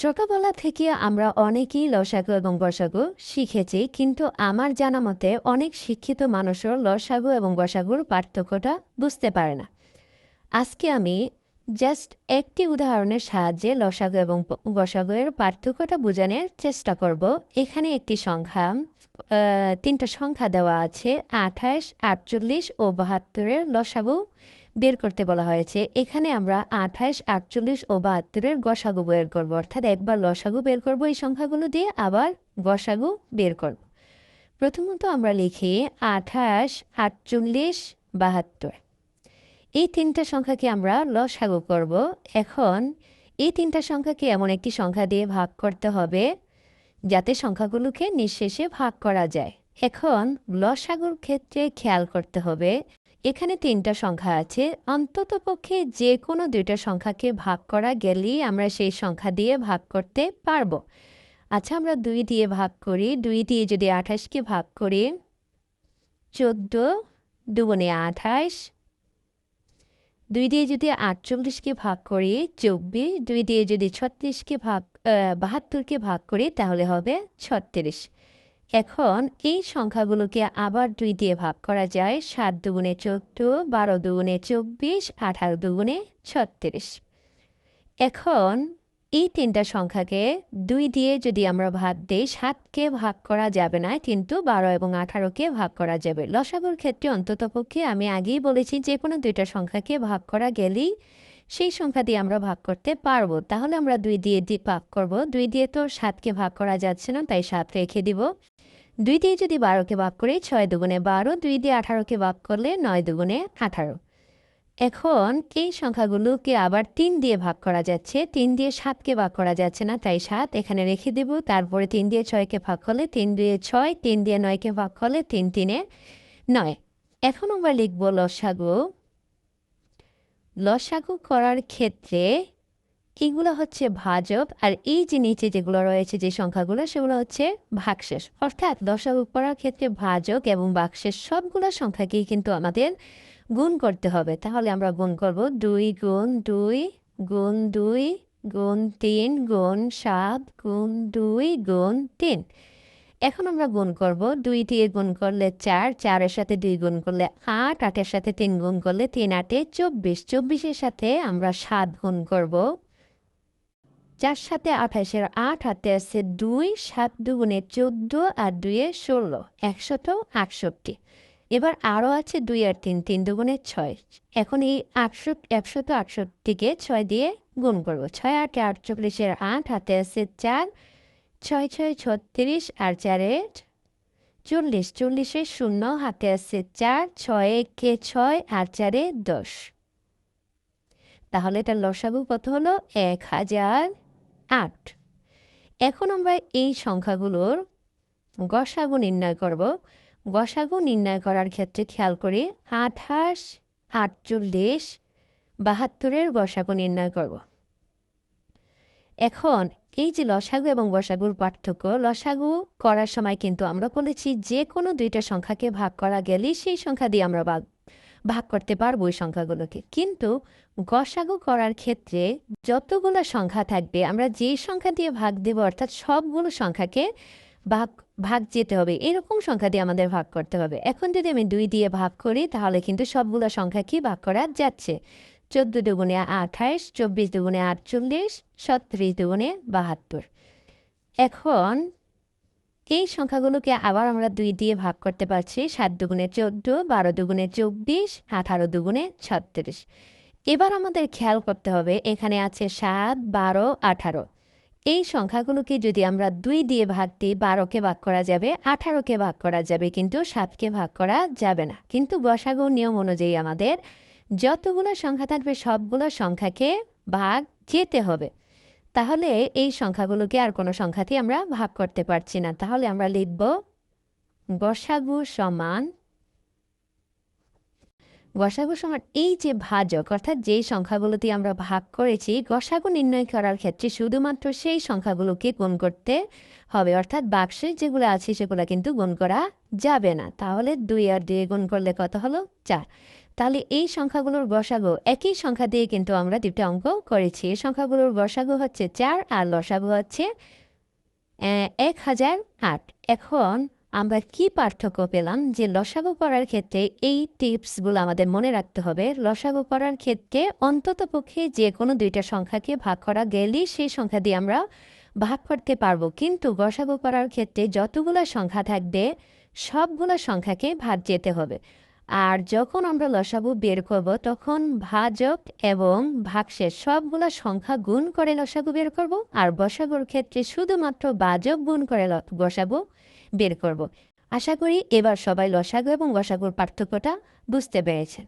ছোটবেলা থেকে আমরা অনেকেই লসাগু এবং গসাগু শিখেছি, কিন্তু আমার জানা মতে অনেক শিক্ষিত মানুষও লসাগু এবং গসাগুর পার্থক্যটা বুঝতে পারে না। আজকে আমি জাস্ট একটি উদাহরণের সাহায্যে লসাগু এবং গসাগু এর পার্থক্যটা বোঝানোর চেষ্টা করব। এখানে একটি সংখ্যা, তিনটা সংখ্যা দেওয়া আছে, 28, 48 ও 72-এর লসাগু বের করতে বলা হয়েছে। এখানে আমরা 28, 48 ও 72-এর গসাগু বের করব, অর্থাৎ একবার লসাগু বের করব এই সংখ্যাগুলো দিয়ে, আবার গসাগু বের করব। প্রথমত আমরা লিখি 28, 48, 72। এই তিনটা সংখ্যাকে আমরা লসাগু করব। এখন এই তিনটা সংখ্যাকে এমন একটি সংখ্যা দিয়ে ভাগ করতে হবে যাতে সংখ্যাগুলোকে নিঃশেষে ভাগ করা যায়। এখন লসাগুর ক্ষেত্রে খেয়াল করতে হবে, এখানে তিনটা সংখ্যা আছে, অন্ততপক্ষে যে কোনো দুইটা সংখ্যাকে ভাগ করা গেলেই আমরা সেই সংখ্যা দিয়ে ভাগ করতে পারবো। আচ্ছা, আমরা 2 দিয়ে ভাগ করি। 2 দিয়ে যদি 28-কে ভাগ করি, 14 দুগুণে 28। 2 দিয়ে যদি 48-কে ভাগ করি, 24। 2 দিয়ে যদি 72-কে ভাগ করি, তাহলে হবে 36। এখন এই সংখ্যাগুলোকে আবার 2 দিয়ে ভাগ করা যায়। 7 দুগুণে 14, 12 দুগুণে 24, 18 দুগুণে 36। এখন এই তিনটা সংখ্যাকে 2 দিয়ে যদি আমরা ভাগ দিই, 7কে ভাগ করা যাবে না, কিন্তু 12 এবং 18-কে ভাগ করা যাবে। লসাগুর ক্ষেত্রে অন্ততপক্ষে আমি আগেই বলেছি, যে কোনো দুইটা সংখ্যাকে ভাগ করা গেলেই সেই সংখ্যা দিয়ে আমরা ভাগ করতে পারবো। তাহলে আমরা 2 দিয়ে ভাগ করব। 2 দিয়ে তো 7কে ভাগ করা যাচ্ছে না, তাই 7 রেখে দিব। 2 দিয়ে যদি 12-কে ভাগ করি, 6 দুগুণে 12। 2 দিয়ে 18-কে ভাগ করলে 9 দুগুণে 18। এখন এই সংখ্যাগুলোকে আবার 3 দিয়ে ভাগ করা যাচ্ছে। 3 দিয়ে 7-কে ভাগ করা যাচ্ছে না, তাই 7 এখানে রেখে দেব। তারপরে 3 দিয়ে 6-কে ভাগ করলে 3 দুয়ে 6, 3 দিয়ে 9-কে ভাগ করলে 3 তিনে 9। এখন আমরা লিখব লসাগু। লসাগু করার ক্ষেত্রে এগুলো হচ্ছে ভাজক, আর এই যে নিচে যেগুলো রয়েছে যে সংখ্যাগুলো, সেগুলো হচ্ছে ভাগশেষ। অর্থাৎ লসাগু করার ক্ষেত্রে ভাজক এবং ভাগশেষ সবগুলো সংখ্যাকেই কিন্তু আমাদের গুণ করতে হবে। তাহলে আমরা গুণ করব 2 গুণ 2 গুণ 2 গুণ 3 গুণ 7 গুণ 2 গুণ 3। এখন আমরা গুণ করব। 2 দিয়ে গুণ করলে 4, 4-এর সাথে 2 গুণ করলে 8, 8-এর সাথে 3 গুণ করলে 3 8-এ 24, 24-এর সাথে আমরা 7 গুণ করব। 4 সাথে 28-এর 8 হাতে আছে 2, 7 দুগুণে 14 আর 2-এ 16, 168। এবার আরও আছে 2 আর 3, 3 দুগুণে 6। এখন এই 168-কে 6 দিয়ে গুণ করব। 6 8 48-এর 8 হাতে আছে 4, 6 6 36 আর 4-এ 40, 40-এর 0 হাতে আছে 4, 6 1-এ 6 আর 4-এ 10। তাহলে এটার লসাগু কত হলো? 1008। এখন আমরা এই সংখ্যাগুলোর গসাগু নির্ণয় করব। গসাগু নির্ণয় করার ক্ষেত্রে খেয়াল করি, 28, 48, 72-এর গসাগু নির্ণয় করব। এখন এই যে লসাগু এবং গসাগুর পার্থক্য, লসাগু করার সময় কিন্তু আমরা বলেছি যে কোনো দুইটা সংখ্যাকে ভাগ করা গেলেই সেই সংখ্যা দিয়ে আমরা ভাগ করতে পারবো ওই সংখ্যাগুলোকে। কিন্তু গসাগু করার ক্ষেত্রে যতগুলো সংখ্যা থাকবে, আমরা যে সংখ্যা দিয়ে ভাগ দেব, অর্থাৎ সবগুলো সংখ্যাকে ভাগ যেতে হবে, এরকম সংখ্যা দিয়ে আমাদের ভাগ করতে হবে। এখন যদি আমি 2 দিয়ে ভাগ করি, তাহলে কিন্তু সবগুলো সংখ্যাকেই ভাগ করা যাচ্ছে। 14 দুগুণে 28, 24 দুগুণে 48, 37 দুগুণে 72। এখন এই সংখ্যাগুলোকে আবার আমরা 2 দিয়ে ভাগ করতে পারছি। 7 দুগুণে 14, 12 দুগুণে 24, 18 দুগুণে 36। এবার আমাদের খেয়াল করতে হবে, এখানে আছে 7, 12, 18। এই সংখ্যাগুলোকে যদি আমরা 2 দিয়ে ভাগ দিই, 12-কে ভাগ করা যাবে, 18-কে ভাগ করা যাবে, কিন্তু 7-কে ভাগ করা যাবে না। কিন্তু গসাগুর নিয়ম অনুযায়ী আমাদের যতগুলো সংখ্যা থাকবে সবগুলো সংখ্যাকে ভাগ যেতে হবে। তাহলে এই সংখ্যাগুলোকে আর কোনো সংখ্যাতেই আমরা ভাগ করতে পারছি না। তাহলে আমরা লিখব গসাগু সমান এই যে ভাজক, অর্থাৎ যেই সংখ্যাগুলোতে আমরা ভাগ করেছি, গসাগু নির্ণয় করার ক্ষেত্রে শুধুমাত্র সেই সংখ্যাগুলোকে গুণ করতে হবে, অর্থাৎ বাক্সে যেগুলো আছে সেগুলো কিন্তু গুণ করা যাবে না। তাহলে 2 আর 2 গুণ করলে কত হলো? 4। তাহলে এই সংখ্যাগুলোর গসাগু একই সংখ্যা দিয়ে কিন্তু আমরা দুটো অঙ্ক করেছি। এই সংখ্যাগুলোর গসাগু হচ্ছে 4 আর লসাগু হচ্ছে 1008। এখন আমরা কি পার্থক্য পেলাম যে লসাগু করার ক্ষেত্রে এই টিপসগুলো আমাদের মনে রাখতে হবে। লসাগু করার ক্ষেত্রে অন্ততপক্ষে যে কোনো দুইটা সংখ্যাকে ভাগ করা গেলেই সেই সংখ্যা দিয়ে আমরা ভাগ করতে পারবো, কিন্তু গসাগু করার ক্ষেত্রে যতগুলো সংখ্যা থাকবে সবগুলো সংখ্যাকে ভাগ যেতে হবে। আর যখন আমরা লসাগু বের করব তখন ভাজক এবং ভাগশেষ সবগুলো সংখ্যা গুণ করে লসাগু বের করব, আর গসাগুর ক্ষেত্রে শুধুমাত্র ভাজক গুণ করে গসাগু বের করব। আশা করি এবার সবাই লসাগু এবং গসাগুর পার্থক্যটা বুঝতে পেরেছে।